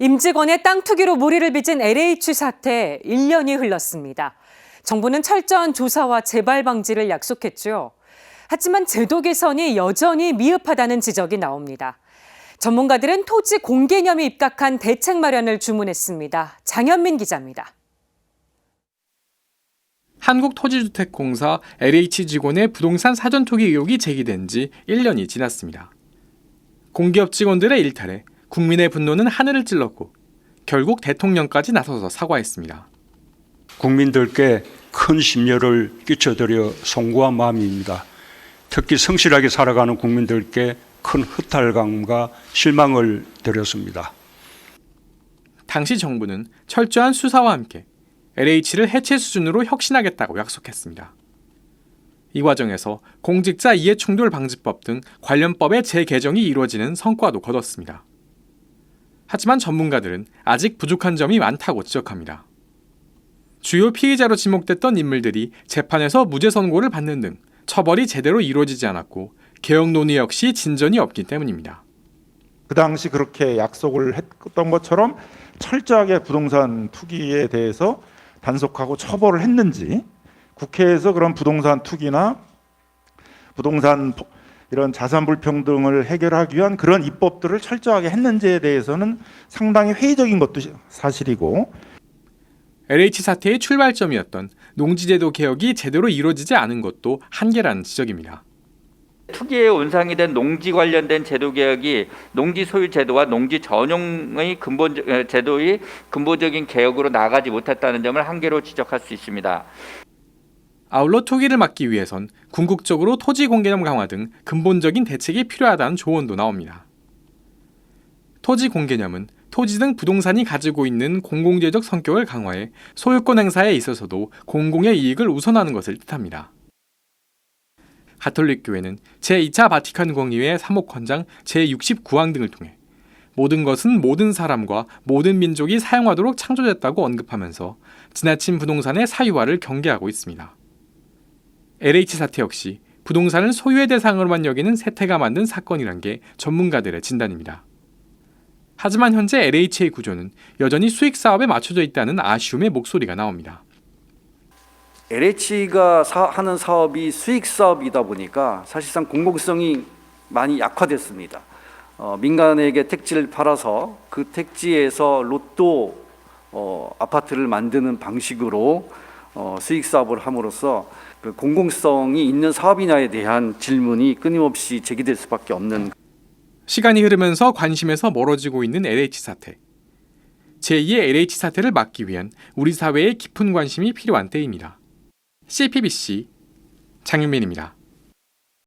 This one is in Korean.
임직원의 땅 투기로 물의를 빚은 LH 사태 1년이 흘렀습니다. 정부는 철저한 조사와 재발 방지를 약속했죠. 하지만 제도 개선이 여전히 미흡하다는 지적이 나옵니다. 전문가들은 토지 공개념이 입각한 대책 마련을 주문했습니다. 장현민 기자입니다. 한국토지주택공사 LH 직원의 부동산 사전 투기 의혹이 제기된 지 1년이 지났습니다. 공기업 직원들의 일탈에 국민의 분노는 하늘을 찔렀고 결국 대통령까지 나서서 사과했습니다. 국민들께 큰 심려를 끼쳐드려 송구한 마음입니다. 특히 성실하게 살아가는 국민들께 큰 허탈감과 실망을 드렸습니다. 당시 정부는 철저한 수사와 함께 LH를 해체 수준으로 혁신하겠다고 약속했습니다. 이 과정에서 공직자 이해충돌 방지법 등 관련법의 재개정이 이루어지는 성과도 거뒀습니다. 하지만 전문가들은 아직 부족한 점이 많다고 지적합니다. 주요 피의자로 지목됐던 인물들이 재판에서 무죄 선고를 받는 등 처벌이 제대로 이루어지지 않았고 개혁 논의 역시 진전이 없기 때문입니다. 그 당시 그렇게 약속을 했던 것처럼 철저하게 부동산 투기에 대해서 단속하고 처벌을 했는지, 국회에서 그런 부동산 투기나 부동산 이런 자산 불평등을 해결하기 위한 그런 입법들을 철저하게 했는지에 대해서는 상당히 회의적인 것도 사실이고, LH 사태의 출발점이었던 농지제도 개혁이 제대로 이루어지지 않은 것도 한계라는 지적입니다. 투기의 온상이 된 농지 관련된 제도 개혁이 농지 소유 제도와 농지 전용의 제도의 근본적인 개혁으로 나아가지 못했다는 점을 한계로 지적할 수 있습니다. 아울러 투기를 막기 위해선 궁극적으로 토지 공개념 강화 등 근본적인 대책이 필요하다는 조언도 나옵니다. 토지 공개념은 토지 등 부동산이 가지고 있는 공공재적 성격을 강화해 소유권 행사에 있어서도 공공의 이익을 우선하는 것을 뜻합니다. 가톨릭교회는 제2차 바티칸 공의회 사목헌장 제69항 등을 통해 모든 것은 모든 사람과 모든 민족이 사용하도록 창조됐다고 언급하면서 지나친 부동산의 사유화를 경계하고 있습니다. LH 사태 역시 부동산을 소유의 대상으로만 여기는 세태가 만든 사건이란 게 전문가들의 진단입니다. 하지만 현재 LH의 구조는 여전히 수익 사업에 맞춰져 있다는 아쉬움의 목소리가 나옵니다. LH가 하는 사업이 수익 사업이다 보니까 사실상 공공성이 많이 약화됐습니다. 민간에게 택지를 팔아서 그 택지에서 로또 아파트를 만드는 방식으로 수익 사업을 함으로써 그 공공성이 있는 사업이냐에 대한 질문이 끊임없이 제기될 수밖에 없는. 시간이 흐르면서 관심에서 멀어지고 있는 LH 사태. 제2의 LH 사태를 막기 위한 우리 사회의 깊은 관심이 필요한 때입니다. CPBC 장윤민입니다.